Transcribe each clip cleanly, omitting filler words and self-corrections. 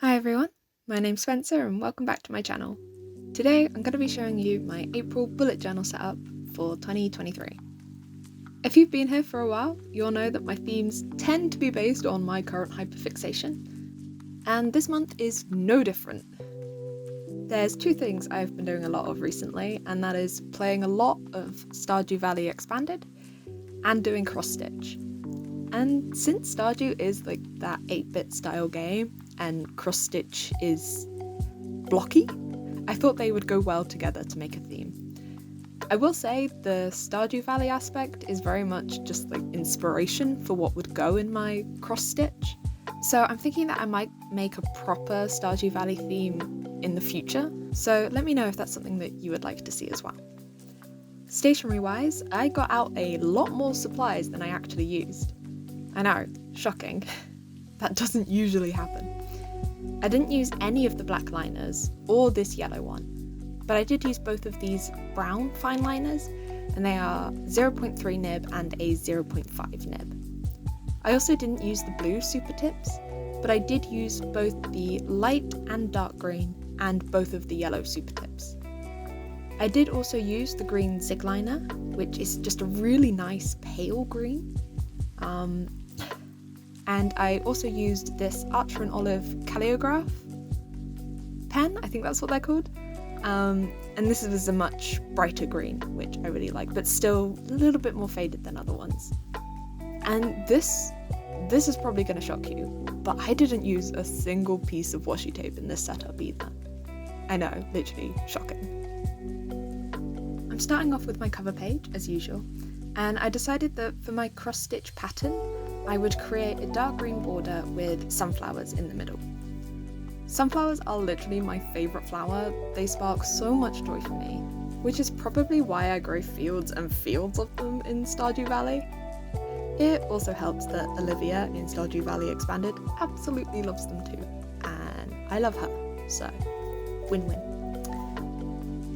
Hi everyone, my name's Spencer and welcome back to my channel. Today I'm going to be showing you my April bullet journal setup for 2023. If you've been here for a while, you'll know that my themes tend to be based on my current hyperfixation, and this month is no different. There's two things I've been doing a lot of recently, and that is playing a lot of Stardew Valley Expanded and doing cross-stitch. And since Stardew is like that 8-bit style game, and cross-stitch is blocky, I thought they would go well together to make a theme. I will say the Stardew Valley aspect is very much just like inspiration for what would go in my cross-stitch. So I'm thinking that I might make a proper Stardew Valley theme in the future, so let me know if that's something that you would like to see as well. Stationery wise, I got out a lot more supplies than I actually used. I know, shocking. That doesn't usually happen. I didn't use any of the black liners, or this yellow one, but I did use both of these brown fine liners, and they are 0.3 nib and a 0.5 nib. I also didn't use the blue super tips, but I did use both the light and dark green, and both of the yellow super tips. I did also use the green zig liner, which is just a really nice pale green. And I also used this Green Calliograph pen, I think that's what they're called. And this was a much brighter green, which I really like, but still a little bit more faded than other ones. And this is probably going to shock you, but I didn't use a single piece of washi tape in this setup either. I know, literally shocking. I'm starting off with my cover page, as usual, and I decided that for my cross-stitch pattern, I would create a dark green border with sunflowers in the middle. Sunflowers are literally my favourite flower. They spark so much joy for me, which is probably why I grow fields and fields of them in Stardew Valley. It also helps that Olivia in Stardew Valley Expanded absolutely loves them too, and I love her, so win-win.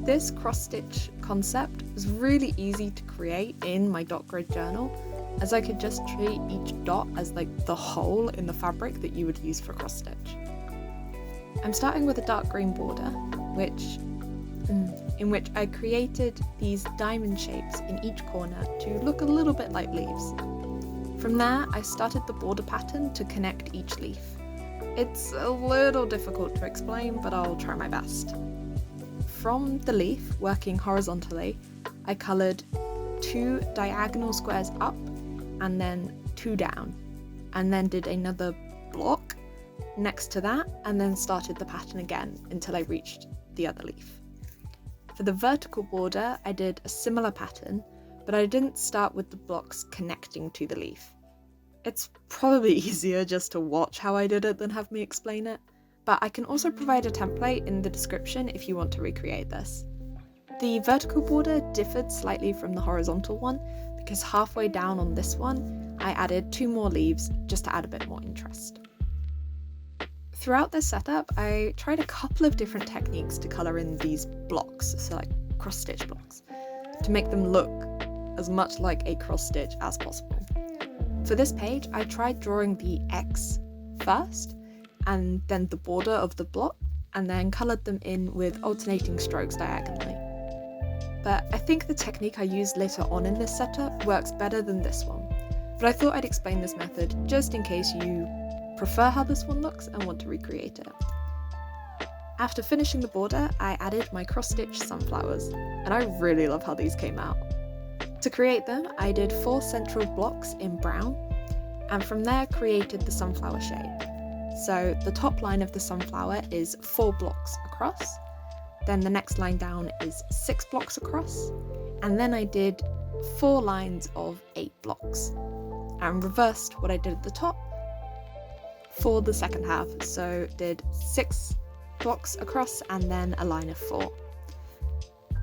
This cross-stitch concept was really easy to create in my dot grid journal, as I could just treat each dot as like the hole in the fabric that you would use for cross stitch. I'm starting with a dark green border, in which I created these diamond shapes in each corner to look a little bit like leaves. From there, I started the border pattern to connect each leaf. It's a little difficult to explain, but I'll try my best. From the leaf, working horizontally, I coloured 2 diagonal squares up and then 2 down, and then did another block next to that, and then started the pattern again until I reached the other leaf. For the vertical border, I did a similar pattern, but I didn't start with the blocks connecting to the leaf. It's probably easier just to watch how I did it than have me explain it, but I can also provide a template in the description if you want to recreate this. The vertical border differed slightly from the horizontal one, because halfway down on this one, I added 2 more leaves just to add a bit more interest. Throughout this setup, I tried a couple of different techniques to colour in these blocks, so like cross-stitch blocks, to make them look as much like a cross-stitch as possible. For this page, I tried drawing the X first, and then the border of the block, and then coloured them in with alternating strokes diagonally. But I think the technique I used later on in this setup works better than this one, but I thought I'd explain this method just in case you prefer how this one looks and want to recreate it. After finishing the border, I added my cross-stitch sunflowers, and I really love how these came out. To create them, I did 4 central blocks in brown, and from there created the sunflower shape. So the top line of the sunflower is 4 blocks across, then the next line down is 6 blocks across, and then I did 4 lines of 8 blocks, and reversed what I did at the top for the second half, so did 6 blocks across and then a line of 4.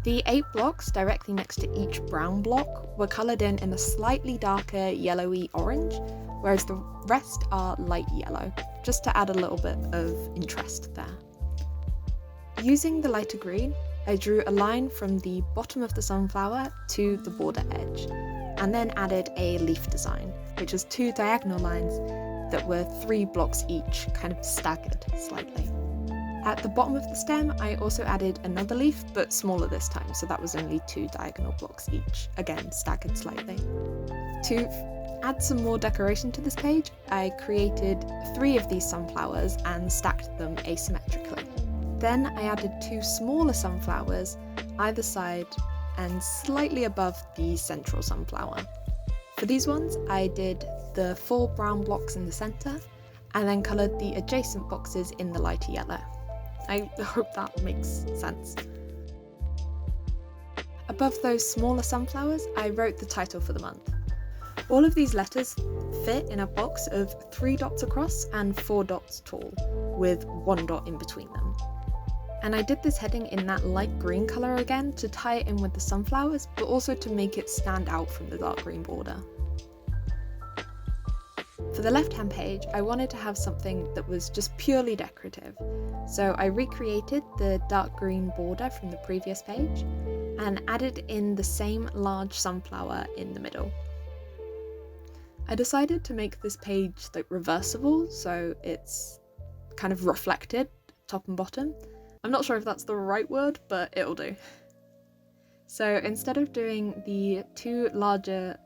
The 8 blocks directly next to each brown block were coloured in a slightly darker yellowy orange, whereas the rest are light yellow, just to add a little bit of interest there. Using the lighter green, I drew a line from the bottom of the sunflower to the border edge, and then added a leaf design, which is 2 diagonal lines that were 3 blocks each, kind of staggered slightly. At the bottom of the stem, I also added another leaf, but smaller this time, so that was only 2 diagonal blocks each, again staggered slightly. To add some more decoration to this page, I created 3 of these sunflowers and stacked them asymmetrically. Then I added 2 smaller sunflowers either side and slightly above the central sunflower. For these ones, I did the 4 brown blocks in the centre and then coloured the adjacent boxes in the lighter yellow. I hope that makes sense. Above those smaller sunflowers, I wrote the title for the month. All of these letters fit in a box of 3 dots across and 4 dots tall, with 1 dot in between them. And I did this heading in that light green colour again to tie it in with the sunflowers, but also to make it stand out from the dark green border. For the left-hand page, I wanted to have something that was just purely decorative, so I recreated the dark green border from the previous page and added in the same large sunflower in the middle. I decided to make this page reversible, so it's kind of reflected top and bottom. I'm not sure if that's the right word, but it'll do. So instead of doing the 2 other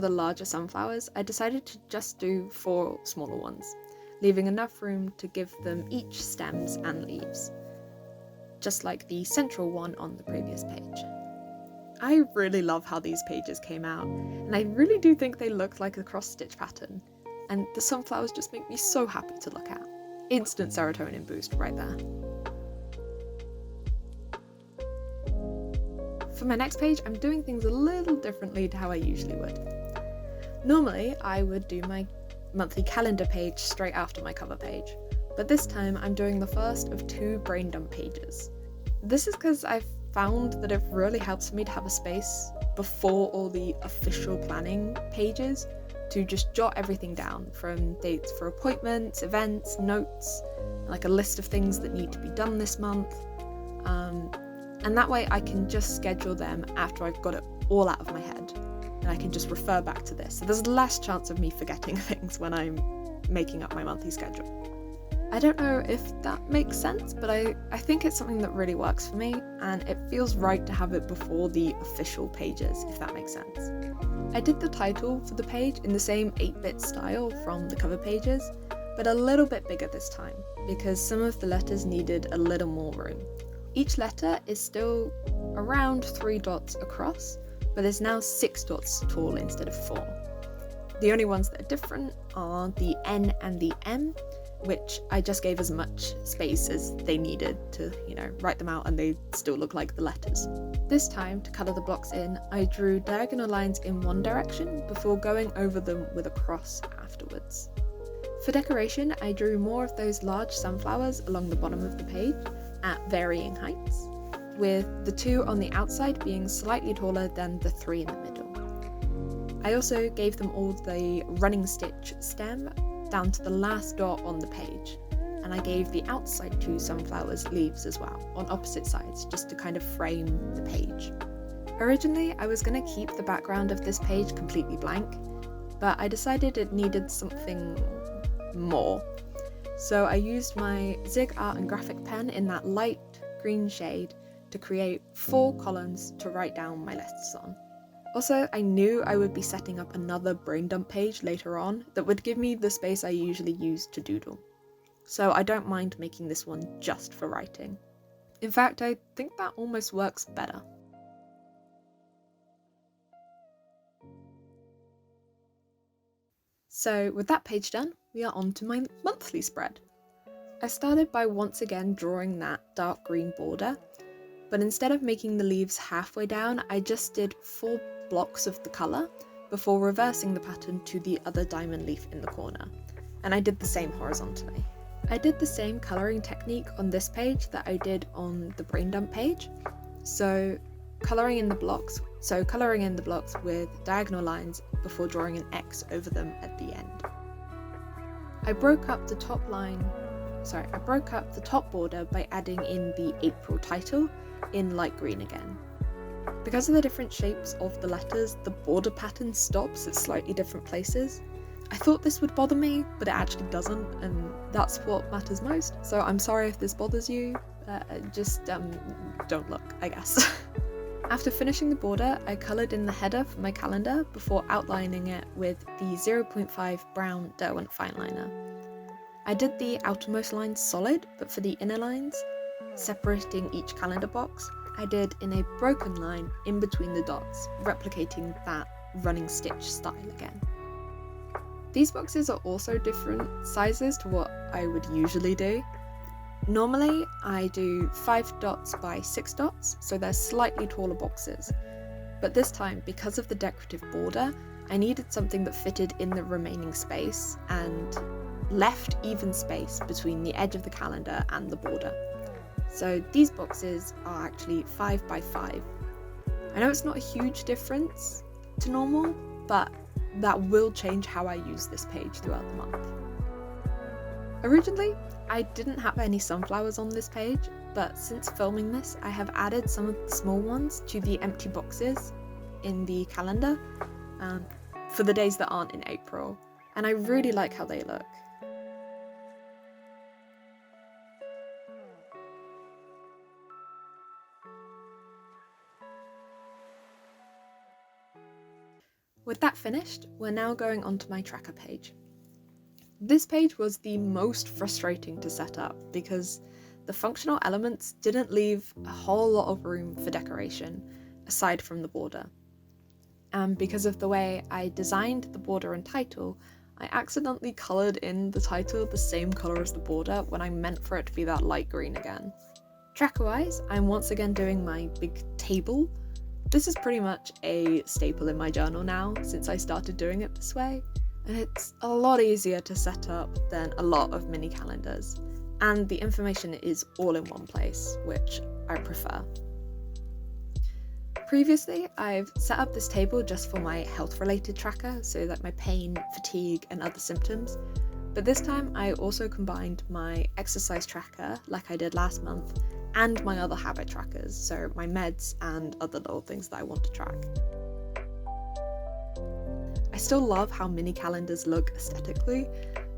larger sunflowers, I decided to just do 4 smaller ones, leaving enough room to give them each stems and leaves, just like the central one on the previous page. I really love how these pages came out, and I really do think they look like a cross-stitch pattern, and the sunflowers just make me so happy to look at. Instant serotonin boost right there. For my next page, I'm doing things a little differently to how I usually would. Normally, I would do my monthly calendar page straight after my cover page, but this time I'm doing the first of 2 brain dump pages. This is because I've found that it really helps me to have a space before all the official planning pages to just jot everything down, from dates for appointments, events, notes, like a list of things that need to be done this month. And that way I can just schedule them after I've got it all out of my head, and I can just refer back to this. So there's less chance of me forgetting things when I'm making up my monthly schedule. I don't know if that makes sense, but I think it's something that really works for me, and it feels right to have it before the official pages, if that makes sense. I did the title for the page in the same 8-bit style from the cover pages, but a little bit bigger this time, because some of the letters needed a little more room. Each letter is still around 3 dots across, but is now 6 dots tall instead of 4. The only ones that are different are the N and the M, which I just gave as much space as they needed to, write them out, and they still look like the letters. This time, to colour the blocks in, I drew diagonal lines in one direction before going over them with a cross afterwards. For decoration, I drew more of those large sunflowers along the bottom of the page at varying heights, with the 2 on the outside being slightly taller than the 3 in the middle. I also gave them all the running stitch stem down to the last dot on the page, and I gave the outside 2 sunflowers leaves as well, on opposite sides, just to kind of frame the page. Originally, I was going to keep the background of this page completely blank, but I decided it needed something more. So I used my Zig Art and Graphic pen in that light green shade to create 4 columns to write down my lists on. Also, I knew I would be setting up another brain dump page later on that would give me the space I usually use to doodle. So I don't mind making this one just for writing. In fact, I think that almost works better. So with that page done, we are on to my monthly spread. I started by once again drawing that dark green border, but instead of making the leaves halfway down, I just did 4 blocks of the colour before reversing the pattern to the other diamond leaf in the corner, and I did the same horizontally. I did the same colouring technique on this page that I did on the brain dump page, so colouring in the blocks with diagonal lines before drawing an X over them at the end. I broke up the top border by adding in the April title in light green again. Because of the different shapes of the letters, the border pattern stops at slightly different places. I thought this would bother me, but it actually doesn't, and that's what matters most. So I'm sorry if this bothers you, just don't look, I guess. After finishing the border, I coloured in the header for my calendar before outlining it with the 0.5 brown Derwent fineliner. I did the outermost lines solid, but for the inner lines, separating each calendar box, I did in a broken line in between the dots, replicating that running stitch style again. These boxes are also different sizes to what I would usually do. Normally, I do 5 dots by 6 dots, so they're slightly taller boxes. But this time, because of the decorative border, I needed something that fitted in the remaining space and left even space between the edge of the calendar and the border. So these boxes are actually 5 by 5. I know it's not a huge difference to normal, but that will change how I use this page throughout the month. Originally, I didn't have any sunflowers on this page, but since filming this, I have added some of the small ones to the empty boxes in the calendar for the days that aren't in April, and I really like how they look. With that finished, we're now going onto my tracker page. This page was the most frustrating to set up because the functional elements didn't leave a whole lot of room for decoration, aside from the border. And because of the way I designed the border and title, I accidentally coloured in the title the same colour as the border when I meant for it to be that light green again. Tracker-wise, I'm once again doing my big table. This is pretty much a staple in my journal now since I started doing it this way, and it's a lot easier to set up than a lot of mini calendars, and the information is all in one place, which I prefer. Previously, I've set up this table just for my health-related tracker, so like my pain, fatigue, and other symptoms, but this time I also combined my exercise tracker, like I did last month, and my other habit trackers, so my meds and other little things that I want to track. I still love how mini calendars look aesthetically,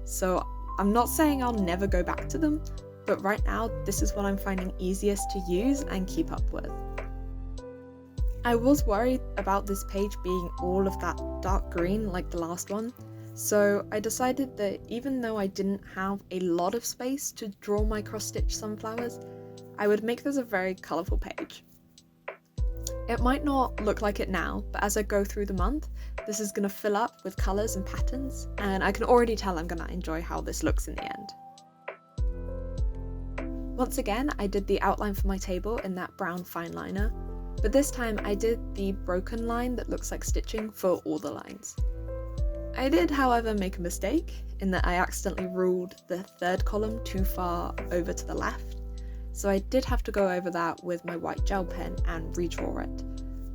so I'm not saying I'll never go back to them, but right now this is what I'm finding easiest to use and keep up with. I was worried about this page being all of that dark green like the last one, so I decided that even though I didn't have a lot of space to draw my cross-stitch sunflowers, I would make this a very colourful page. It might not look like it now, but as I go through the month, this is going to fill up with colours and patterns, and I can already tell I'm going to enjoy how this looks in the end. Once again, I did the outline for my table in that brown fine liner, but this time I did the broken line that looks like stitching for all the lines. I did, however, make a mistake in that I accidentally ruled the third column too far over to the left, so I did have to go over that with my white gel pen and redraw it.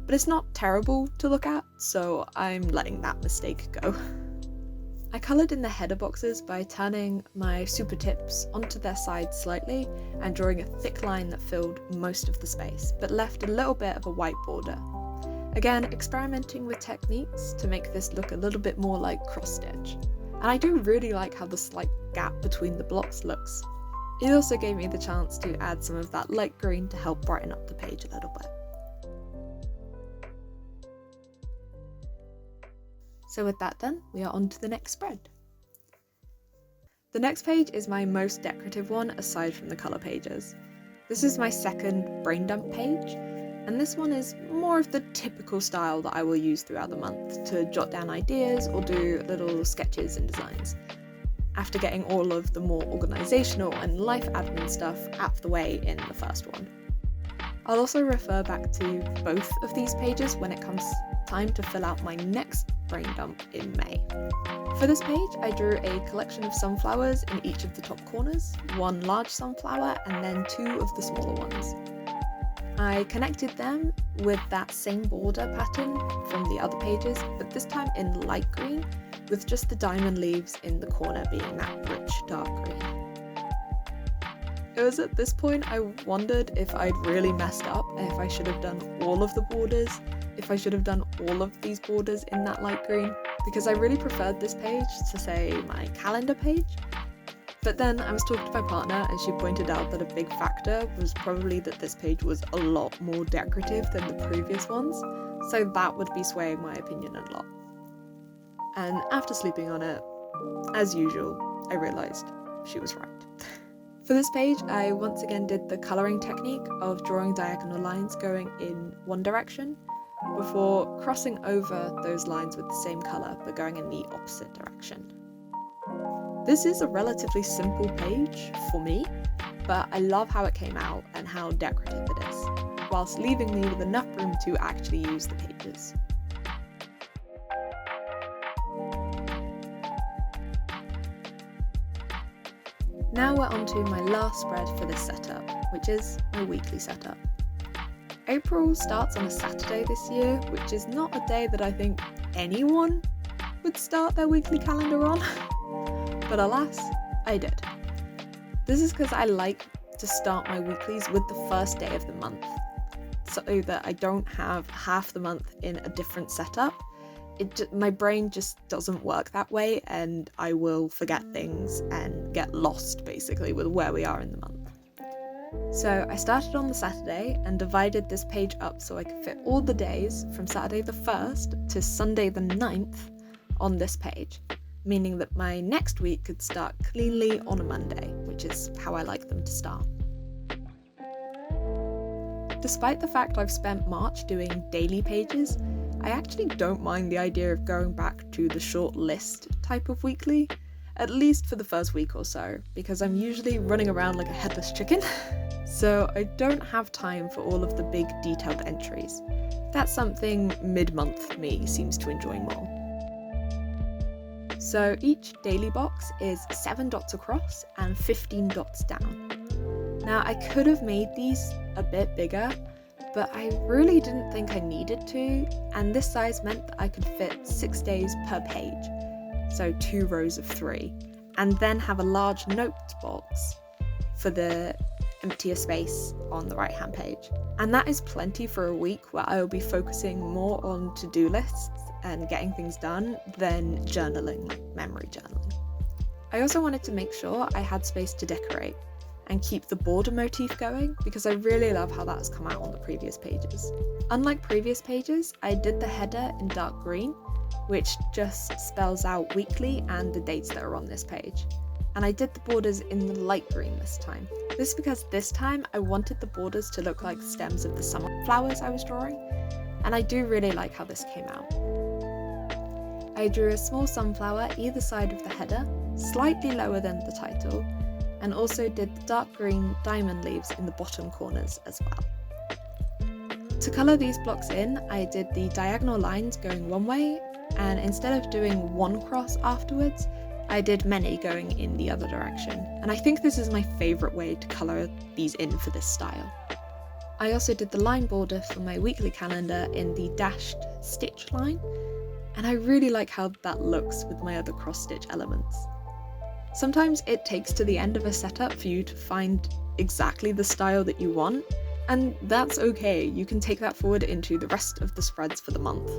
But it's not terrible to look at, so I'm letting that mistake go. I coloured in the header boxes by turning my super tips onto their sides slightly and drawing a thick line that filled most of the space, but left a little bit of a white border. Again, experimenting with techniques to make this look a little bit more like cross-stitch. And I do really like how the slight gap between the blocks looks. It also gave me the chance to add some of that light green to help brighten up the page a little bit. So with that done, we are on to the next spread. The next page is my most decorative one aside from the colour pages. This is my second brain dump page, and this one is more of the typical style that I will use throughout the month to jot down ideas or do little sketches and designs, after getting all of the more organisational and life admin stuff out of the way in the first one. I'll also refer back to both of these pages when it comes time to fill out my next brain dump in May. For this page, I drew a collection of sunflowers in each of the top corners, one large sunflower and then 2 of the smaller ones. I connected them with that same border pattern from the other pages, but this time in light green, with just the diamond leaves in the corner being that rich dark green. It was at this point I wondered if I'd really messed up and if I should have done all of the borders, if I should have done all of these borders in that light green, because I really preferred this page to, say, my calendar page. But then I was talking to my partner and she pointed out that a big factor was probably that this page was a lot more decorative than the previous ones, so that would be swaying my opinion a lot. And after sleeping on it, as usual, I realised she was right. For this page, I once again did the colouring technique of drawing diagonal lines going in one direction before crossing over those lines with the same colour but going in the opposite direction. This is a relatively simple page for me, but I love how it came out and how decorative it is, whilst leaving me with enough room to actually use the pages. Now we're on to my last spread for this setup, which is my weekly setup. April starts on a Saturday this year, which is not a day that I think anyone would start their weekly calendar on, but alas, I did. This is because I like to start my weeklies with the first day of the month, so that I don't have half the month in a different setup. My brain just doesn't work that way, and I will forget things and get lost basically with where we are in the month. So I started on the Saturday and divided this page up so I could fit all the days from Saturday the 1st to Sunday the 9th on this page, meaning that my next week could start cleanly on a Monday, which is how I like them to start. Despite the fact I've spent March doing daily pages, I actually don't mind the idea of going back to the short list type of weekly, at least for the first week or so, because I'm usually running around like a headless chicken, so I don't have time for all of the big detailed entries. That's something mid-month me seems to enjoy more. So each daily box is 7 dots across and 15 dots down. Now I could have made these a bit bigger, but I really didn't think I needed to, and this size meant that I could fit 6 days per page, so 2 rows of 3, and then have a large notes box for the emptier space on the right hand page. And that is plenty for a week where I will be focusing more on to-do lists and getting things done than journaling, like memory journaling. I also wanted to make sure I had space to decorate and keep the border motif going, because I really love how that's come out on the previous pages. Unlike previous pages, I did the header in dark green, which just spells out weekly and the dates that are on this page. And I did the borders in the light green this time. This is because this time I wanted the borders to look like stems of the summer flowers I was drawing, and I do really like how this came out. I drew a small sunflower either side of the header, slightly lower than the title, and also did the dark green diamond leaves in the bottom corners as well. To colour these blocks in, I did the diagonal lines going one way, and instead of doing one cross afterwards, I did many going in the other direction, and I think this is my favourite way to colour these in for this style. I also did the line border for my weekly calendar in the dashed stitch line, and I really like how that looks with my other cross-stitch elements. Sometimes it takes to the end of a setup for you to find exactly the style that you want, and that's okay. You can take that forward into the rest of the spreads for the month.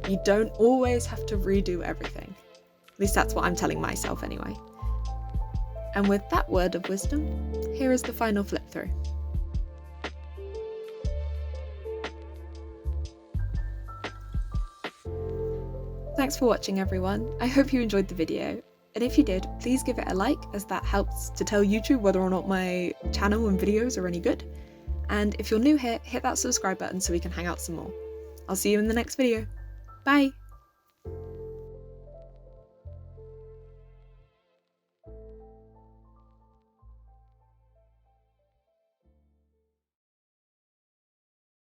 You don't always have to redo everything. At least that's what I'm telling myself anyway. And with that word of wisdom, here is the final flip through. Thanks for watching everyone. I hope you enjoyed the video. And if you did, please give it a like, as that helps to tell YouTube whether or not my channel and videos are any good. And if you're new here, hit that subscribe button so we can hang out some more. I'll see you in the next video. Bye!